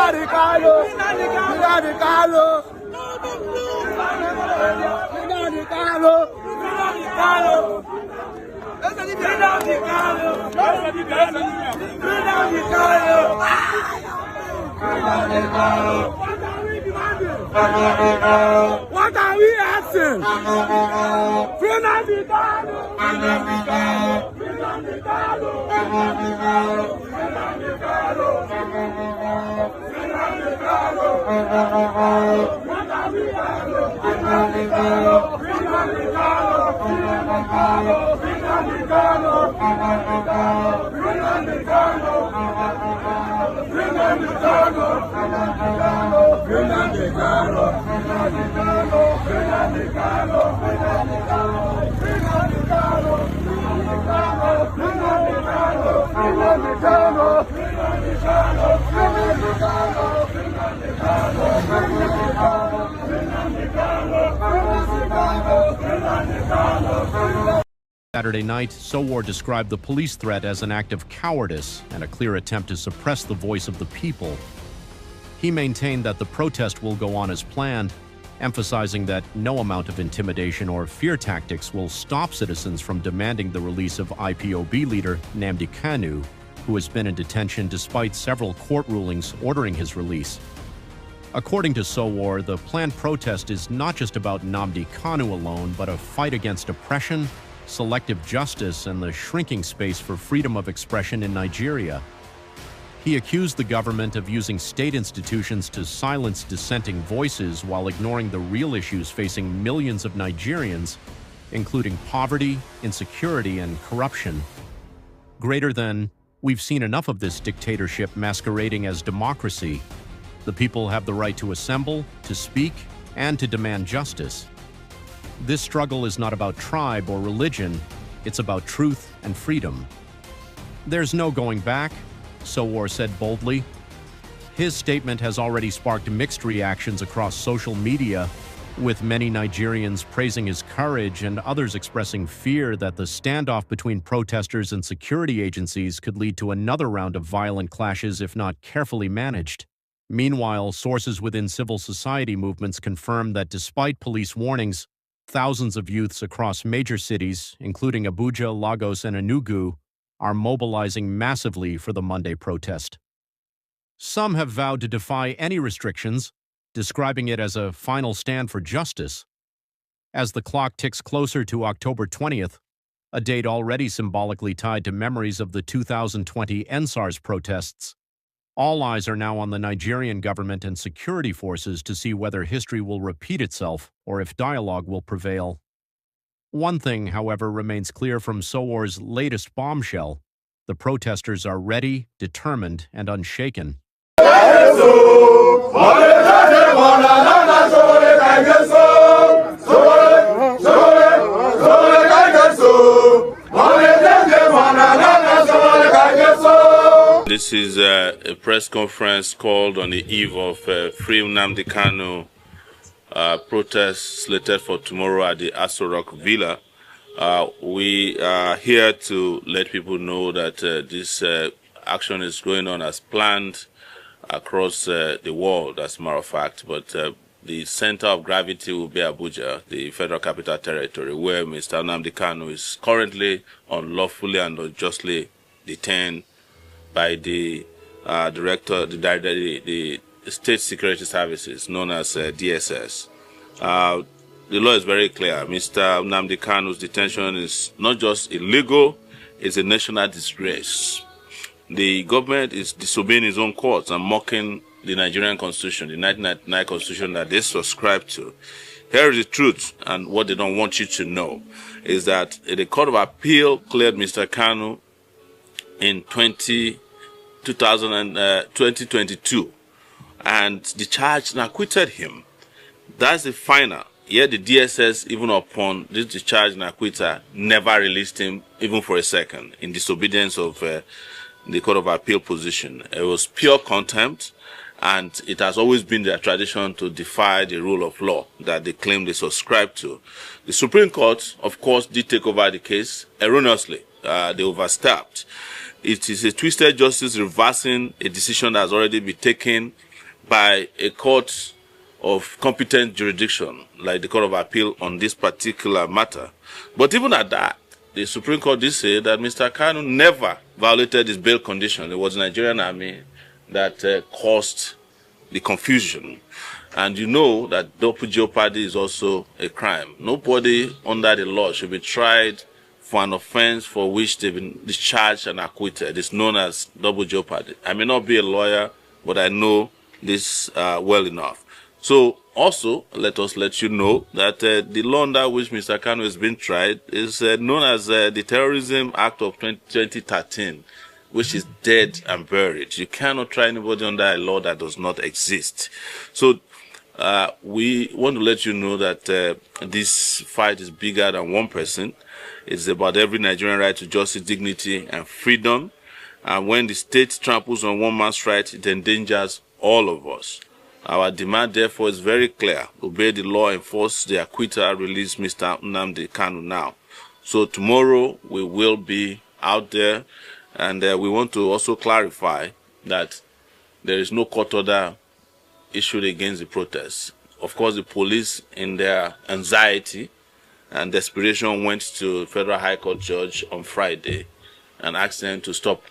What are we asking? Nnamdi Kanu! Nnamdi Kanu! Nnamdi Kanu! Nnamdi Kanu! Nnamdi Kanu! Nnamdi Kanu! What are we asking? Nnamdi Kanu! Nnamdi Kanu! Nnamdi Kanu! Nnamdi Kanu! Nnamdi Kanu! Nnamdi Kanu! Saturday night, Sowore described the police threat as an act of cowardice and a clear attempt to suppress the voice of the people. He maintained that the protest will go on as planned, emphasizing that no amount of intimidation or fear tactics will stop citizens from demanding the release of IPOB leader Nnamdi Kanu, who has been in detention despite several court rulings ordering his release. According to Sowore, the planned protest is not just about Nnamdi Kanu alone, but a fight against oppression, selective justice, and the shrinking space for freedom of expression in Nigeria. He accused the government of using state institutions to silence dissenting voices while ignoring the real issues facing millions of Nigerians, including poverty, insecurity, and corruption. Greater than, "We've seen enough of this dictatorship masquerading as democracy. The people have the right to assemble, to speak, and to demand justice. This struggle is not about tribe or religion, it's about truth and freedom." There's no going back, Sowore said boldly. His statement has already sparked mixed reactions across social media, with many Nigerians praising his courage and others expressing fear that the standoff between protesters and security agencies could lead to another round of violent clashes if not carefully managed. Meanwhile, sources within civil society movements confirm that despite police warnings, thousands of youths across major cities, including Abuja, Lagos, and Enugu, are mobilizing massively for the Monday protest. Some have vowed to defy any restrictions, describing it as a final stand for justice. As the clock ticks closer to October 20th, a date already symbolically tied to memories of the 2020 NSARS protests, all eyes are now on the Nigerian government and security forces to see whether history will repeat itself or if dialogue will prevail. One thing, however, remains clear from Sowore's latest bombshell: the protesters are ready, determined, and unshaken. This is a press conference called on the eve of Free Nnamdi Kanu protest slated for tomorrow at the Aso Rock Villa. We are here to let people know that this action is going on as planned across the world, as a matter of fact, but the center of gravity will be Abuja, the Federal Capital Territory, where Mr. Nnamdi Kanu is currently unlawfully and unjustly detained by the the State Security Services, known as DSS. The law is very clear. Mr. Nnamdi Kanu's detention is not just illegal, it's a national disgrace. The government is disobeying its own courts and mocking the Nigerian Constitution, the 1999 Constitution that they subscribe to. Here is the truth, and what they don't want you to know is that the Court of Appeal cleared Mr. Kanu in 2022 and discharged and acquitted him. That's the final. Yet the DSS, even upon this discharge and acquittal, never released him even for a second, in disobedience of the Court of Appeal position. It was pure contempt, and it has always been their tradition to defy the rule of law that they claim they subscribe to. The Supreme Court, of course, did take over the case erroneously. They overstepped. It is a twisted justice reversing a decision that has already been taken by a court of competent jurisdiction, like the Court of Appeal on this particular matter. But even at that, the Supreme Court did say that Mr. Kanu never violated his bail condition. It was the Nigerian army that caused the confusion. And you know that double jeopardy is also a crime. Nobody under the law should be tried for an offense for which they've been discharged and acquitted. It's known as double jeopardy. I may not be a lawyer, but I know this well enough. So also, let us let you know that the law under which Mr. Kanu is being tried is known as the Terrorism Act of 2013, which is dead and buried. You cannot try anybody under a law that does not exist. So we want to let you know that this fight is bigger than one person. It's about every Nigerian right to justice, dignity, and freedom. And when the state tramples on one man's right, it endangers all of us. Our demand, therefore, is very clear. Obey the law, enforce the acquittal, release Mr. Nnamdi Kanu now. So tomorrow, we will be out there, and we want to also clarify that there is no court order issued against the protests. Of course, the police, in their anxiety and desperation, went to Federal High Court judge on Friday and asked them to stop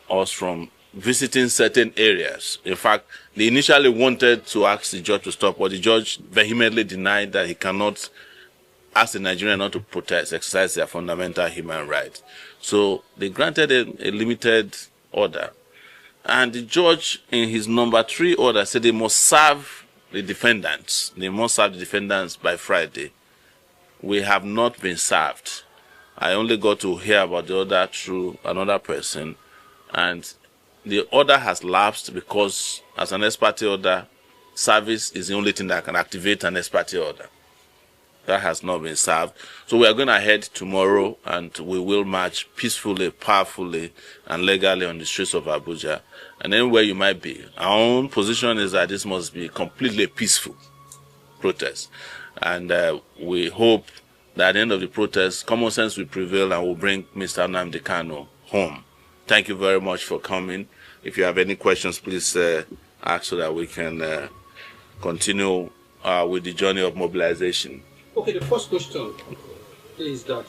us from visiting certain areas. In fact, they initially wanted to ask the judge to stop, but the judge vehemently denied that he cannot ask the Nigerians not to protest, exercise their fundamental human rights. So they granted a limited order. And the judge, in his number 3 order, said they must serve the defendants. They must serve the defendants by Friday. We have not been served. I only got to hear about the order through another person, and the order has lapsed because, as an ex parte order, service is the only thing that can activate an ex parte order. That has not been served. So we are going ahead tomorrow, and we will march peacefully, powerfully, and legally on the streets of Abuja. And anywhere you might be, our own position is that this must be completely peaceful protest. And we hope that at the end of the protest, common sense will prevail and will bring Mr. Nnamdi Kanu home. Thank you very much for coming. If you have any questions, please ask so that we can continue with the journey of mobilization. Okay, the first question is that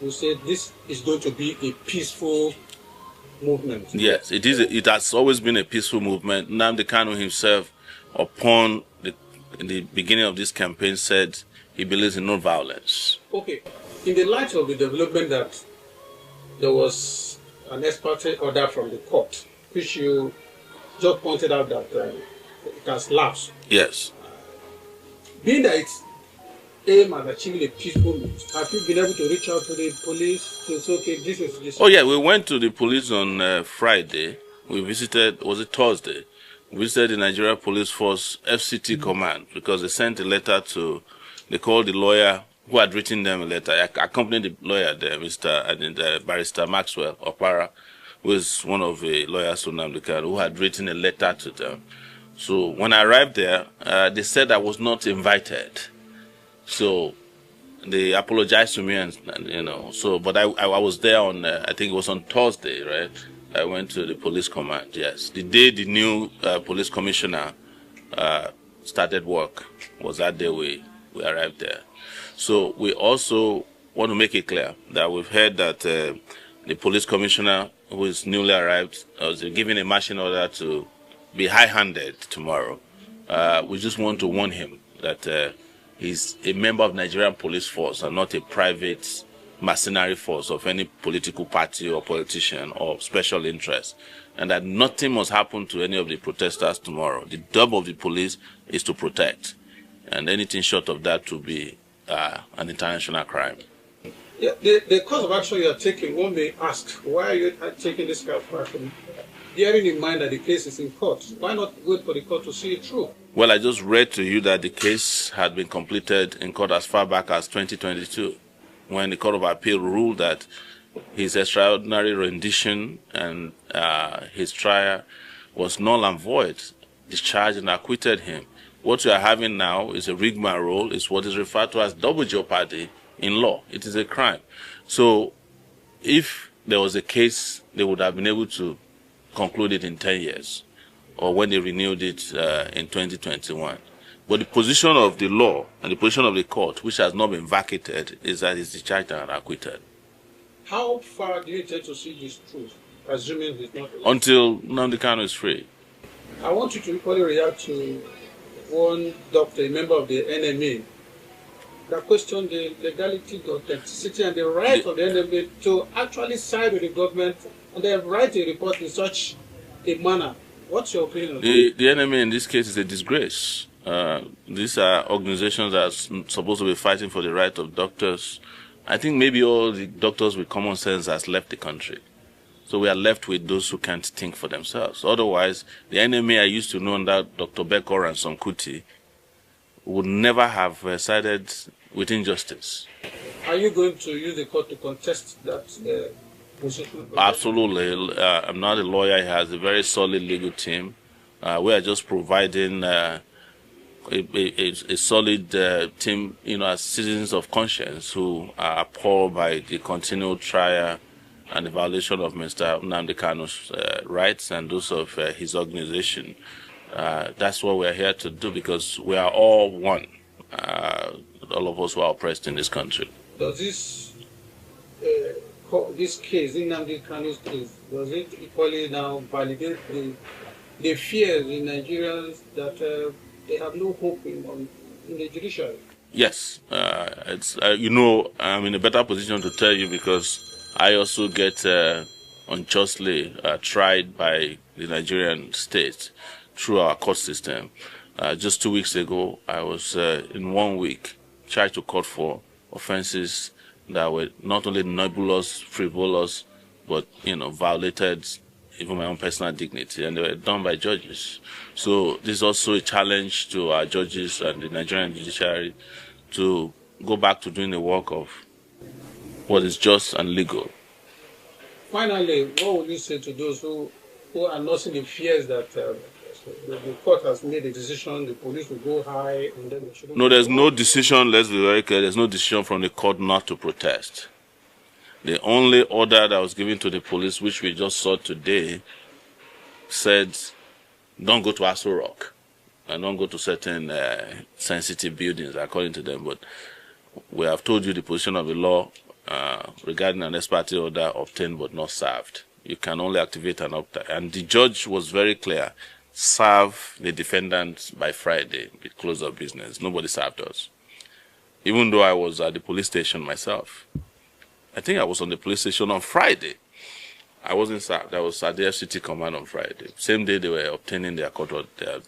we said this is going to be a peaceful movement. Yes, it is. It has always been a peaceful movement. Nnamdi Kanu himself, upon the beginning of this campaign, said he believes in non-violence. Okay, in the light of the development that there was an ex parte order from the court, which you just pointed out that it has lapsed. Yes. Being that it's aimed at achieving a peaceful move, have you been able to reach out to the police to say, okay, this is this? Oh yeah, we went to the police on Friday. We visited, was it Thursday? We visited the Nigeria Police Force FCT command because they sent a letter to, they called the lawyer who had written them a letter. I accompanied the lawyer there, Barrister Maxwell Opara, who is one of the lawyers to Nnamdi Kanu, who had written a letter to them. So when I arrived there, they said I was not invited. So they apologized to me, and you know. So, but I was there on I think it was on Thursday, right? I went to the police command. Yes, the day the new police commissioner started work was that day we arrived there. So we also want to make it clear that we've heard that the police commissioner who is newly arrived was given a marching order to be high-handed tomorrow. We just want to warn him that he's a member of Nigerian police force and not a private mercenary force of any political party or politician or special interest, and that nothing must happen to any of the protesters tomorrow. The job of the police is to protect, and anything short of that to be an international crime. Yeah, the course of action you are taking, one may ask, why are you taking this kind of action? Bearing in mind that the case is in court, why not wait for the court to see it through? Well, I just read to you that the case had been completed in court as far back as 2022, when the Court of Appeal ruled that his extraordinary rendition and his trial was null and void, discharged and acquitted him. What we are having now is a rigmarole, is what is referred to as double jeopardy in law. It is a crime. So if there was a case, they would have been able to conclude it in 10 years. or when they renewed it in 2021. But the position of the law and the position of the court, which has not been vacated, is that he's discharged and acquitted. How far do you intend to see this truth, assuming he's not? Until Nnamdi Kanu is free. I want you to equally react to one doctor, a member of the NMA, that questioned the legality, the authenticity, and the right of the NMA to actually side with the government and then write a report in such a manner. What's your opinion on The NMA in this case is a disgrace. These are organizations that are supposed to be fighting for the right of doctors. I think maybe all the doctors with common sense has left the country. So we are left with those who can't think for themselves. Otherwise, the NMA I used to know under Dr. Bekor and Sonkuti would never have sided with injustice. Are you going to use the court to contest that position? Absolutely. I'm not a lawyer. He has a very solid legal team. We are just providing a solid team, as citizens of conscience who are appalled by the continued trial and the violation of Mr. Nnamdi Kanu's rights and those of his organization. That's what we're here to do, because we are all one, all of us who are oppressed in this country. Does this case, Nnamdi Kanu's case, does it equally now validate the fears in Nigerians that they have no hope in the judiciary? Yes. I'm in a better position to tell you, because I also get unjustly tried by the Nigerian state through our court system. Just 2 weeks ago, I was in 1 week tried to court for offenses that were not only nebulous, frivolous, but violated even my own personal dignity, and they were done by judges. So this is also a challenge to our judges and the Nigerian judiciary to go back to doing the work of what is just and legal. Finally, what would you say to those who are nursing the fears that the court has made a decision, the police will go high, and then they shouldn't? No, there's no decision, let's be very clear, there's no decision from the court not to protest. The only order that was given to the police, which we just saw today, said, don't go to Aso Rock and don't go to certain sensitive buildings, according to them. But we have told you the position of the law regarding an ex parte order obtained but not served. You can only activate an opt-out. And the judge was very clear. Serve the defendant by Friday with close of business. Nobody served us. Even though I was at the police station myself. I think I was on the police station on Friday. I wasn't served. I was at the FCT command on Friday. Same day they were obtaining their court order,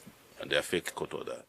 their fake court order.